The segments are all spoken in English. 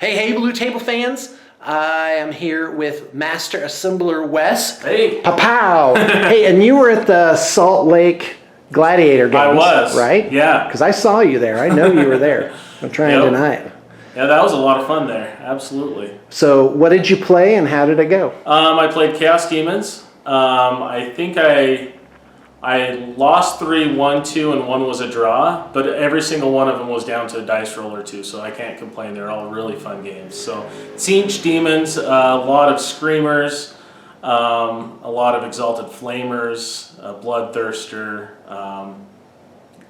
Hey, Blue Table fans. I am here with Master Assembler Wes. Hey. Pow! Hey, and you were at the Salt Lake Gladiator Games. I was. Right? Yeah. Because I saw you there. I know you were there. I'm trying to deny it. Yeah, that was a lot of fun there. Absolutely. So what did you play and how did it go? I played Chaos Demons. I think I lost 3, won 2, and 1 was a draw, but every single one of them was down to a dice roll or 2, so I can't complain. They're all really fun games. So, Siege Demons, a lot of Screamers, a lot of Exalted Flamers, a Bloodthirster,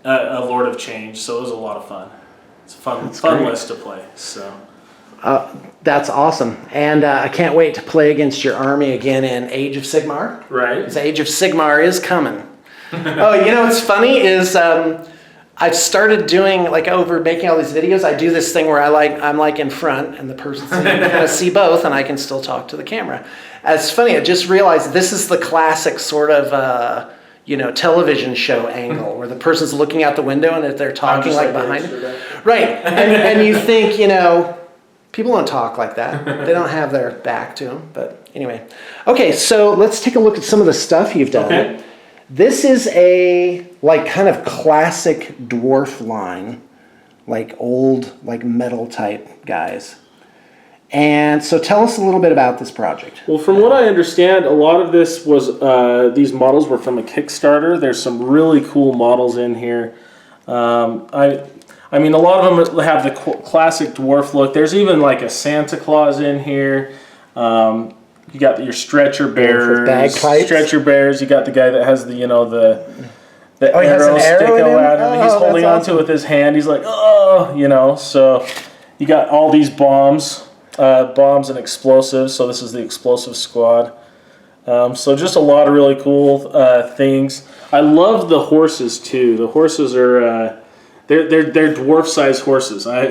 a Lord of Change, so it was a lot of fun. It's a fun list to play. So. That's awesome. And I can't wait to play against your army again in Age of Sigmar. Right. Because Age of Sigmar is coming. Oh, you know what's funny is I've started doing, over making all these videos, I do this thing where I'm like in front and the person's kind of see both and I can still talk to the camera. It's funny, I just realized this is the classic sort of, television show angle where the person's looking out the window and they're talking behind it. Right. And you think, people don't talk like that. They don't have their back to them. But anyway. Okay, so let's take a look at some of the stuff you've done. Okay. This is a kind of classic dwarf line, old metal type guys. And so tell us a little bit about this project. Well, from what I understand, a lot of this was these models were from a Kickstarter. There's some really cool models in here. I mean, a lot of them have the classic dwarf look. There's even a Santa Claus in here. You got your stretcher bearers, stretcher bears. You got the guy that has the arrow sticking out, and he's holding onto it with his hand. He's like, oh, So you got all these bombs and explosives. So this is the explosive squad. So just a lot of really cool things. I love the horses too. The horses are. They're dwarf-sized horses. I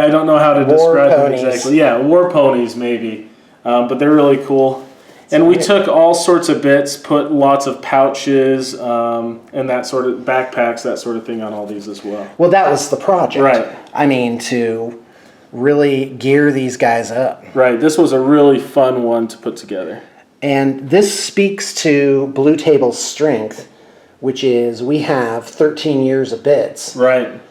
don't know how to describe them exactly. Yeah, war ponies maybe, but they're really cool. And we took all sorts of bits, put lots of pouches and that sort of backpacks, that sort of thing on all these as well. Well, that was the project. Right. I mean, to really gear these guys up. Right. This was a really fun one to put together. And this speaks to Blue Table's strength, which is we have 13 years of bits. Right.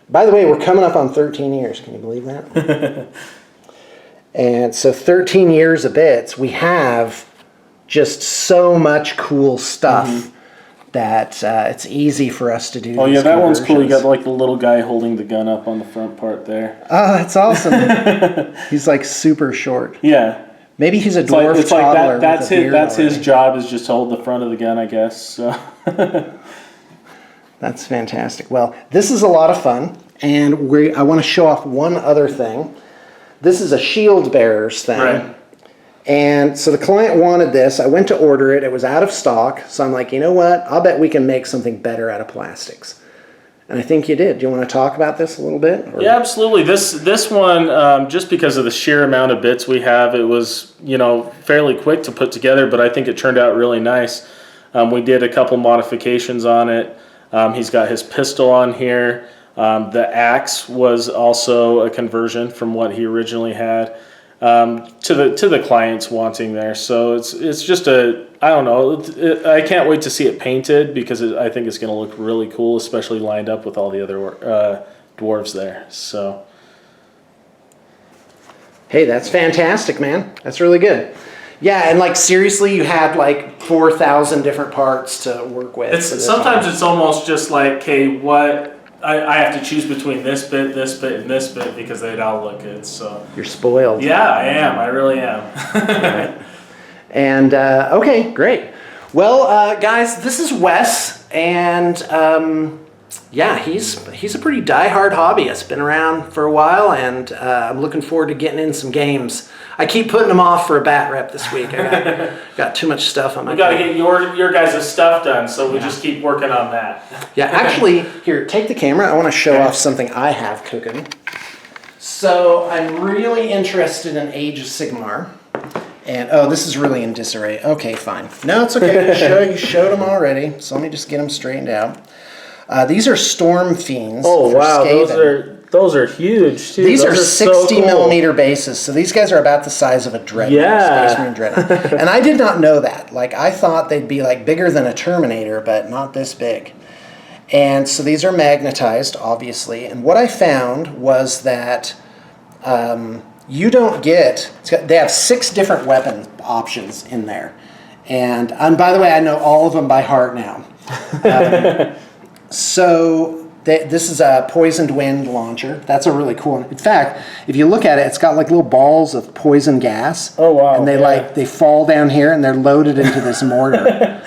By the way, we're coming up on 13 years. Can you believe that? And so 13 years of bits, we have just so much cool stuff that it's easy for us to do. Oh, yeah, that one's cool. You got the little guy holding the gun up on the front part there. Oh, that's awesome. He's super short. Yeah. Maybe he's a dwarf toddler. That's his job, is just to hold the front of the gun, I guess. So. That's fantastic. Well, this is a lot of fun, and I want to show off one other thing. This is a shield bearers thing. Right. And so the client wanted this. I went to order it. It was out of stock. So I'm like, you know what? I'll bet we can make something better out of plastics. And I think you did. Do you want to talk about this a little bit? Or? Yeah, absolutely. This one, just because of the sheer amount of bits we have, it was fairly quick to put together, but I think it turned out really nice. We did a couple modifications on it. He's got his pistol on here. The axe was also a conversion from what he originally had to the client's wanting there. So it's just I don't know. I can't wait to see it painted because I think it's going to look really cool, especially lined up with all the other dwarves there. So. Hey, that's fantastic, man. That's really good. Yeah, and seriously, you had 4,000 different parts to work with. Sometimes it's almost just okay, what I have to choose between this bit, and this bit because they'd all look good. So you're spoiled. Yeah, I am. I really am. Right. And okay, great. Well, guys, this is Wes, and yeah, he's a pretty diehard hobbyist. Been around for a while, and I'm looking forward to getting in some games. I keep putting them off for a bat rep this week. I got too much stuff on my. We got to get your guys' stuff done, so we just keep working on that. Yeah, actually, here, take the camera. I want to show off something I have cooking. So I'm really interested in Age of Sigmar. And, oh, this is really in disarray. Okay, fine. No, it's okay. You showed them already, so let me just get them straightened out. These are Stormfiends. Oh, wow. Those are Those are huge too. These those are 60 so cool. millimeter bases, so these guys are about the size of a dreadnought, Yeah. Space Marine dreadnought. And I did not know that. Like, I thought they'd be like bigger than a Terminator, but not this big. And so these are magnetized, obviously. And what I found was that you don't get, they have 6 different weapon options in there. And by the way, I know all of them by heart now. This is a poisoned wind launcher. That's a really cool one. In fact, if you look at it, it's got like little balls of poison gas. Oh wow! And they fall down here and they're loaded into this mortar.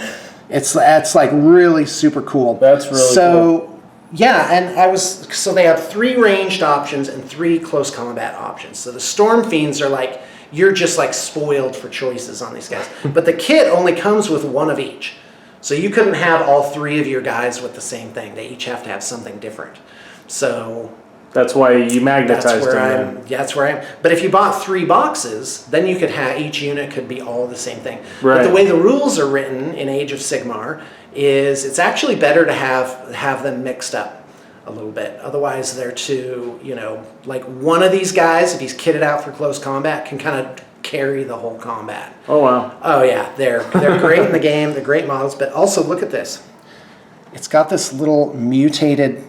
It's like really super cool. That's really cool. Yeah, and so they have 3 ranged options and 3 close combat options. So the Stormfiends are like, you're just like spoiled for choices on these guys. But the kit only comes with 1 of each. So you couldn't have all 3 of your guys with the same thing. They each have to have something different. So that's why you magnetized them. That's where I am. But if you bought 3 boxes, then you could have, each unit could be all the same thing. Right. But the way the rules are written in Age of Sigmar is it's actually better to have them mixed up a little bit. Otherwise they're too, like one of these guys, if he's kitted out for close combat, can kind of carry the whole combat. Oh wow. Oh yeah, they're great in the game, they're great models, but also look at this. It's got this little mutated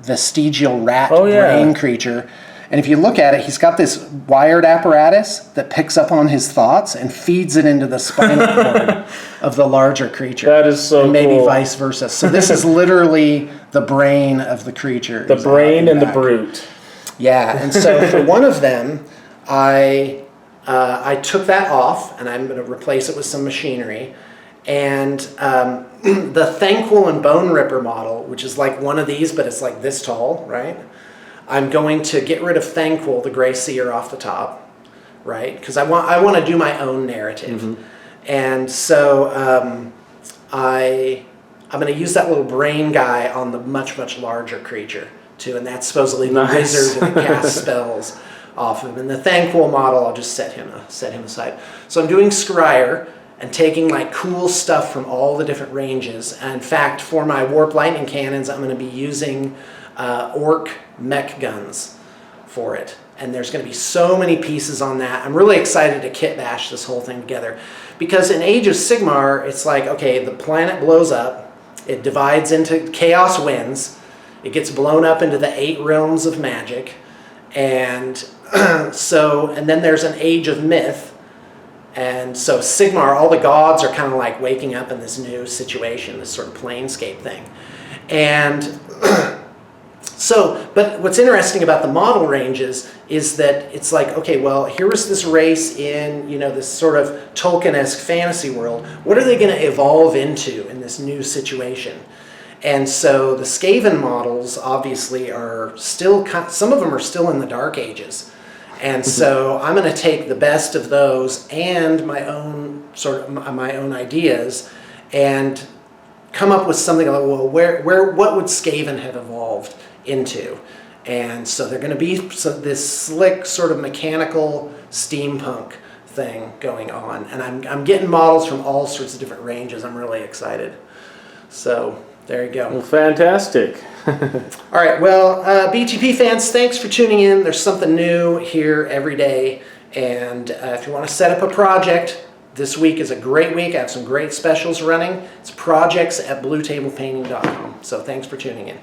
vestigial rat brain creature. And if you look at it, he's got this wired apparatus that picks up on his thoughts and feeds it into the spinal cord of the larger creature. That is so cool. And maybe vice versa. So this is literally the brain of the creature. The brain and the brute. Yeah, and so for one of them, I took that off, and I'm going to replace it with some machinery. And the Thanquol and Bone Ripper model, which is like one of these, but it's like this tall, right? I'm going to get rid of Thanquol, the Grey Seer, off the top, right? Because I want to do my own narrative. Mm-hmm. And so I'm going to use that little brain guy on the much, much larger creature, too. And that's supposedly the wizard that casts spells off of him. And the Thanquol model, I'll just set him aside. So I'm doing Scryer and taking like cool stuff from all the different ranges. And in fact, for my Warp Lightning Cannons, I'm going to be using Orc mech guns for it. And there's going to be so many pieces on that. I'm really excited to kit bash this whole thing together. Because in Age of Sigmar, it's like, okay, the planet blows up. It divides into chaos winds. It gets blown up into the 8 realms of magic. And and then there's an Age of Myth. And so Sigmar, all the gods are kind of like waking up in this new situation, this sort of planescape thing. And but what's interesting about the model ranges is that it's like, okay, well, here was this race in, this sort of Tolkien-esque fantasy world. What are they going to evolve into in this new situation? And so the Skaven models obviously are still, some of them are still in the Dark Ages. And so I'm going to take the best of those and my own ideas and come up with something like, well, what would Skaven have evolved into? And so they're going to be this slick sort of mechanical steampunk thing going on. And I'm getting models from all sorts of different ranges. I'm really excited. So there you go. Well, fantastic. All right, well, BTP fans, thanks for tuning in. There's something new here every day. And if you want to set up a project, this week is a great week. I have some great specials running. It's projects@bluetablepainting.com. So thanks for tuning in.